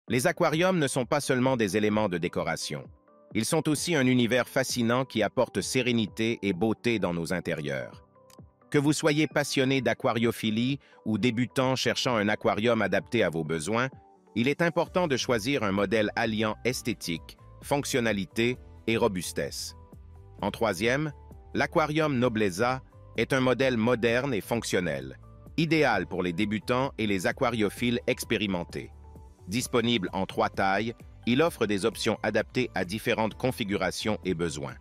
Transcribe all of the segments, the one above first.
Les aquariums ne sont pas seulement des éléments de décoration. Ils sont aussi un univers fascinant qui apporte sérénité et beauté dans nos intérieurs. Que vous soyez passionné d'aquariophilie ou débutant cherchant un aquarium adapté à vos besoins, il est important de choisir un modèle alliant esthétique, fonctionnalité et robustesse. En troisième, l'aquarium Nobleza est un modèle moderne et fonctionnel, idéal pour les débutants et les aquariophiles expérimentés. Disponible en 3 tailles, il offre des options adaptées à différentes configurations et besoins.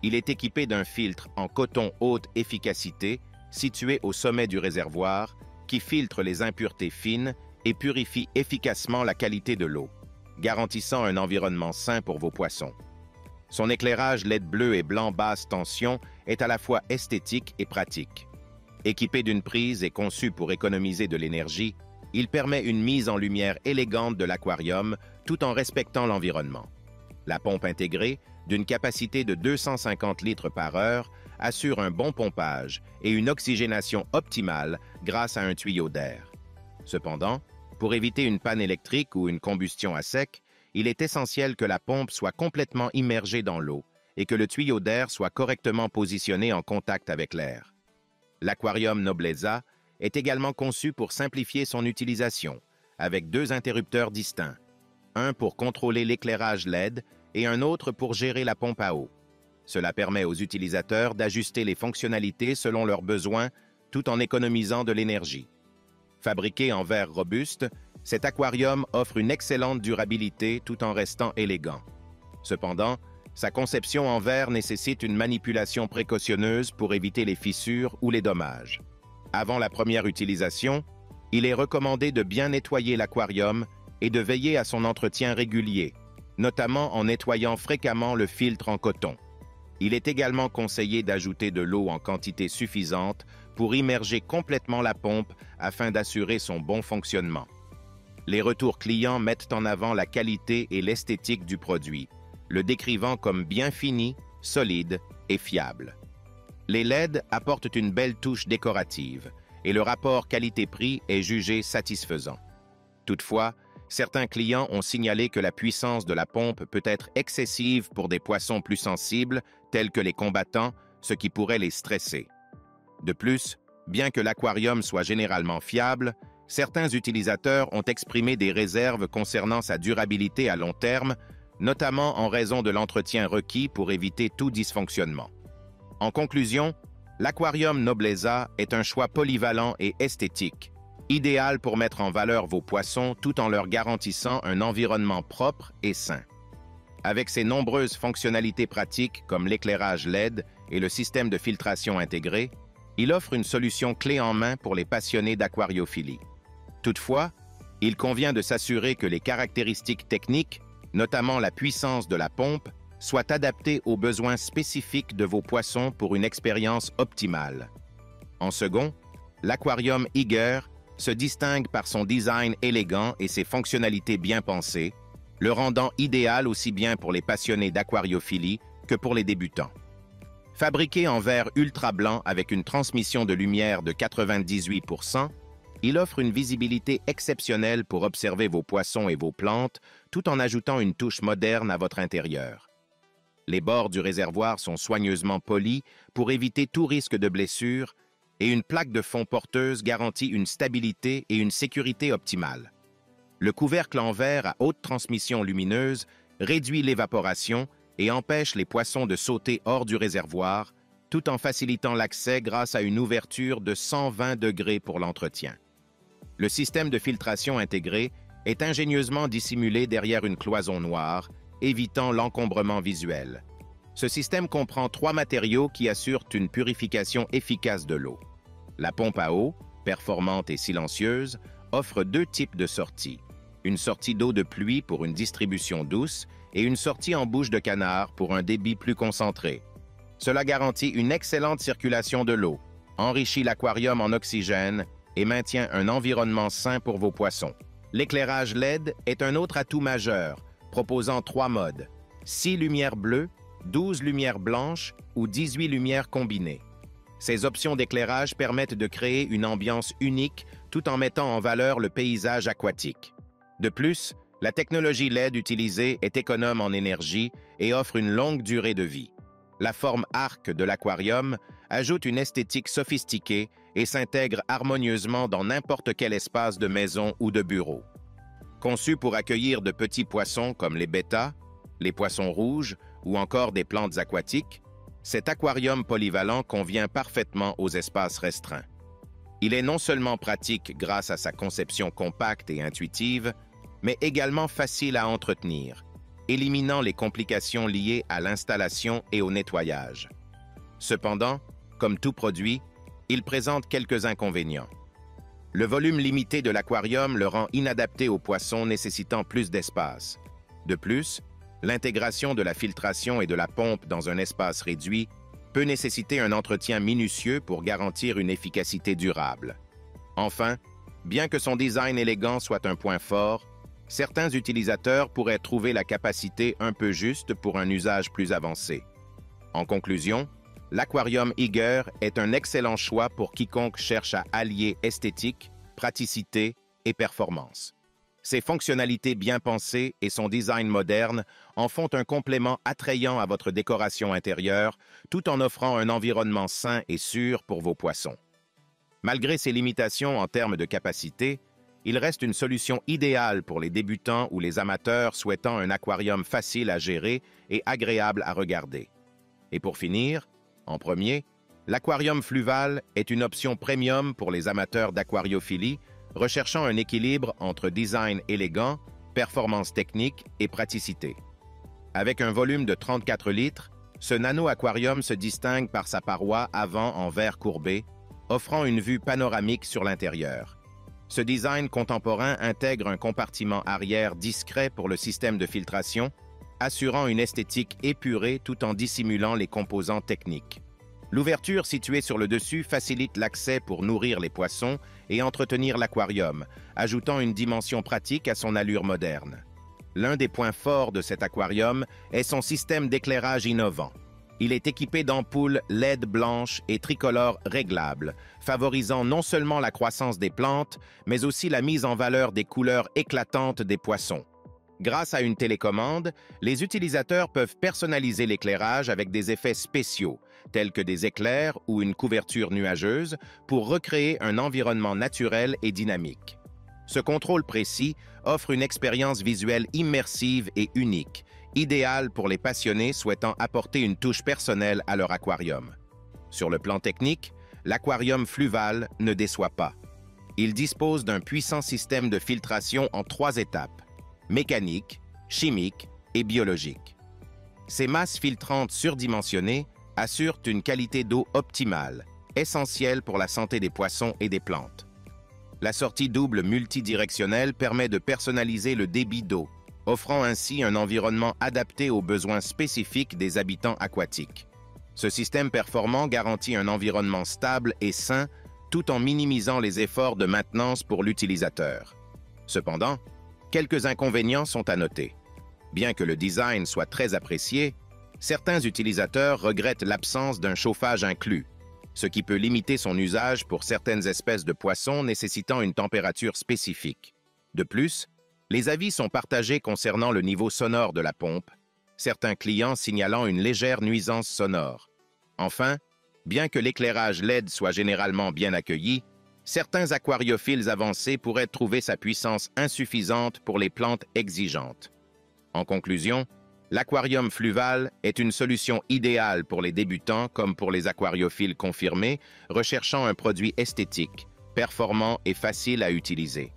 Il est équipé d'un filtre en coton haute efficacité situé au sommet du réservoir qui filtre les impuretés fines et purifie efficacement la qualité de l'eau, garantissant un environnement sain pour vos poissons. Son éclairage LED bleu et blanc basse tension est à la fois esthétique et pratique. Équipé d'une prise et conçu pour économiser de l'énergie, il permet une mise en lumière élégante de l'aquarium tout en respectant l'environnement. La pompe intégrée, d'une capacité de 250 litres par heure, assure un bon pompage et une oxygénation optimale grâce à un tuyau d'air. Cependant, pour éviter une panne électrique ou une combustion à sec, il est essentiel que la pompe soit complètement immergée dans l'eau et que le tuyau d'air soit correctement positionné en contact avec l'air. L'aquarium Nobleza est également conçu pour simplifier son utilisation, avec 2 interrupteurs distincts, un pour contrôler l'éclairage LED et un autre pour gérer la pompe à eau. Cela permet aux utilisateurs d'ajuster les fonctionnalités selon leurs besoins tout en économisant de l'énergie. Fabriqué en verre robuste, cet aquarium offre une excellente durabilité tout en restant élégant. Cependant, sa conception en verre nécessite une manipulation précautionneuse pour éviter les fissures ou les dommages. Avant la première utilisation, il est recommandé de bien nettoyer l'aquarium et de veiller à son entretien régulier, notamment en nettoyant fréquemment le filtre en coton. Il est également conseillé d'ajouter de l'eau en quantité suffisante pour immerger complètement la pompe afin d'assurer son bon fonctionnement. Les retours clients mettent en avant la qualité et l'esthétique du produit, le décrivant comme bien fini, solide et fiable. Les LED apportent une belle touche décorative et le rapport qualité-prix est jugé satisfaisant. Toutefois, certains clients ont signalé que la puissance de la pompe peut être excessive pour des poissons plus sensibles, tels que les combattants, ce qui pourrait les stresser. De plus, bien que l'aquarium soit généralement fiable, certains utilisateurs ont exprimé des réserves concernant sa durabilité à long terme, notamment en raison de l'entretien requis pour éviter tout dysfonctionnement. En conclusion, l'aquarium Nobleza est un choix polyvalent et esthétique, idéal pour mettre en valeur vos poissons tout en leur garantissant un environnement propre et sain. Avec ses nombreuses fonctionnalités pratiques comme l'éclairage LED et le système de filtration intégré, il offre une solution clé en main pour les passionnés d'aquariophilie. Toutefois, il convient de s'assurer que les caractéristiques techniques, notamment la puissance de la pompe, soient adaptées aux besoins spécifiques de vos poissons pour une expérience optimale. En second, l'aquarium Iger se distingue par son design élégant et ses fonctionnalités bien pensées, le rendant idéal aussi bien pour les passionnés d'aquariophilie que pour les débutants. Fabriqué en verre ultra blanc avec une transmission de lumière de 98%, il offre une visibilité exceptionnelle pour observer vos poissons et vos plantes tout en ajoutant une touche moderne à votre intérieur. Les bords du réservoir sont soigneusement polis pour éviter tout risque de blessure et une plaque de fond porteuse garantit une stabilité et une sécurité optimale. Le couvercle en verre à haute transmission lumineuse réduit l'évaporation et empêche les poissons de sauter hors du réservoir, tout en facilitant l'accès grâce à une ouverture de 120 degrés pour l'entretien. Le système de filtration intégré est ingénieusement dissimulé derrière une cloison noire, évitant l'encombrement visuel. Ce système comprend 3 matériaux qui assurent une purification efficace de l'eau. La pompe à eau, performante et silencieuse, offre 2 types de sorties. Une sortie d'eau de pluie pour une distribution douce et une sortie en bouche de canard pour un débit plus concentré. Cela garantit une excellente circulation de l'eau, enrichit l'aquarium en oxygène et maintient un environnement sain pour vos poissons. L'éclairage LED est un autre atout majeur, proposant 3 modes: 6 lumières bleues, 12 lumières blanches ou 18 lumières combinées. Ces options d'éclairage permettent de créer une ambiance unique tout en mettant en valeur le paysage aquatique. De plus, La technologie LED utilisée est économe en énergie et offre une longue durée de vie. La forme arc de l'aquarium ajoute une esthétique sophistiquée et s'intègre harmonieusement dans n'importe quel espace de maison ou de bureau. Conçu pour accueillir de petits poissons comme les bêtas, les poissons rouges ou encore des plantes aquatiques, cet aquarium polyvalent convient parfaitement aux espaces restreints. Il est non seulement pratique grâce à sa conception compacte et intuitive, mais également facile à entretenir, éliminant les complications liées à l'installation et au nettoyage. Cependant, comme tout produit, il présente quelques inconvénients. Le volume limité de l'aquarium le rend inadapté aux poissons nécessitant plus d'espace. De plus, l'intégration de la filtration et de la pompe dans un espace réduit peut nécessiter un entretien minutieux pour garantir une efficacité durable. Enfin, bien que son design élégant soit un point fort, certains utilisateurs pourraient trouver la capacité un peu juste pour un usage plus avancé. En conclusion, l'aquarium Hygger est un excellent choix pour quiconque cherche à allier esthétique, praticité et performance. Ses fonctionnalités bien pensées et son design moderne en font un complément attrayant à votre décoration intérieure, tout en offrant un environnement sain et sûr pour vos poissons. Malgré ses limitations en termes de capacité, il reste une solution idéale pour les débutants ou les amateurs souhaitant un aquarium facile à gérer et agréable à regarder. Et pour finir, en premier, l'aquarium fluval est une option premium pour les amateurs d'aquariophilie recherchant un équilibre entre design élégant, performance technique et praticité. Avec un volume de 34 litres, ce nano-aquarium se distingue par sa paroi avant en verre courbé, offrant une vue panoramique sur l'intérieur. Ce design contemporain intègre un compartiment arrière discret pour le système de filtration, assurant une esthétique épurée tout en dissimulant les composants techniques. L'ouverture située sur le dessus facilite l'accès pour nourrir les poissons et entretenir l'aquarium, ajoutant une dimension pratique à son allure moderne. L'un des points forts de cet aquarium est son système d'éclairage innovant. Il est équipé d'ampoules LED blanches et tricolores réglables, favorisant non seulement la croissance des plantes, mais aussi la mise en valeur des couleurs éclatantes des poissons. Grâce à une télécommande, les utilisateurs peuvent personnaliser l'éclairage avec des effets spéciaux, tels que des éclairs ou une couverture nuageuse, pour recréer un environnement naturel et dynamique. Ce contrôle précis offre une expérience visuelle immersive et unique, idéale pour les passionnés souhaitant apporter une touche personnelle à leur aquarium. Sur le plan technique, l'aquarium fluval ne déçoit pas. Il dispose d'un puissant système de filtration en 3 étapes: mécanique, chimique et biologique. Ces masses filtrantes surdimensionnées assurent une qualité d'eau optimale, essentielle pour la santé des poissons et des plantes. La sortie double multidirectionnelle permet de personnaliser le débit d'eau, offrant ainsi un environnement adapté aux besoins spécifiques des habitants aquatiques. Ce système performant garantit un environnement stable et sain, tout en minimisant les efforts de maintenance pour l'utilisateur. Cependant, quelques inconvénients sont à noter. Bien que le design soit très apprécié, certains utilisateurs regrettent l'absence d'un chauffage inclus, ce qui peut limiter son usage pour certaines espèces de poissons nécessitant une température spécifique. De plus, les avis sont partagés concernant le niveau sonore de la pompe, certains clients signalant une légère nuisance sonore. Enfin, bien que l'éclairage LED soit généralement bien accueilli, certains aquariophiles avancés pourraient trouver sa puissance insuffisante pour les plantes exigeantes. En conclusion, l'aquarium fluval est une solution idéale pour les débutants comme pour les aquariophiles confirmés recherchant un produit esthétique, performant et facile à utiliser.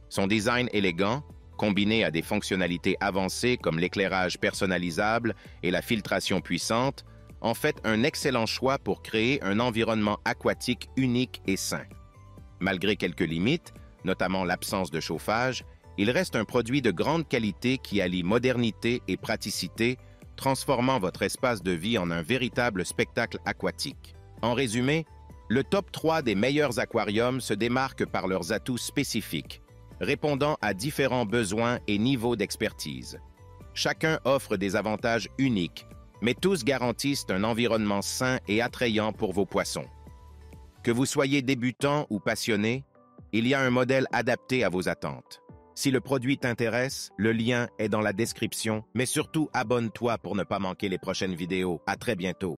Son design élégant, combiné à des fonctionnalités avancées comme l'éclairage personnalisable et la filtration puissante, en fait un excellent choix pour créer un environnement aquatique unique et sain. Malgré quelques limites, notamment l'absence de chauffage, il reste un produit de grande qualité qui allie modernité et praticité, transformant votre espace de vie en un véritable spectacle aquatique. En résumé, le top 3 des meilleurs aquariums se démarque par leurs atouts spécifiques, répondant à différents besoins et niveaux d'expertise. Chacun offre des avantages uniques, mais tous garantissent un environnement sain et attrayant pour vos poissons. Que vous soyez débutant ou passionné, il y a un modèle adapté à vos attentes. Si le produit t'intéresse, le lien est dans la description, mais surtout abonne-toi pour ne pas manquer les prochaines vidéos. À très bientôt.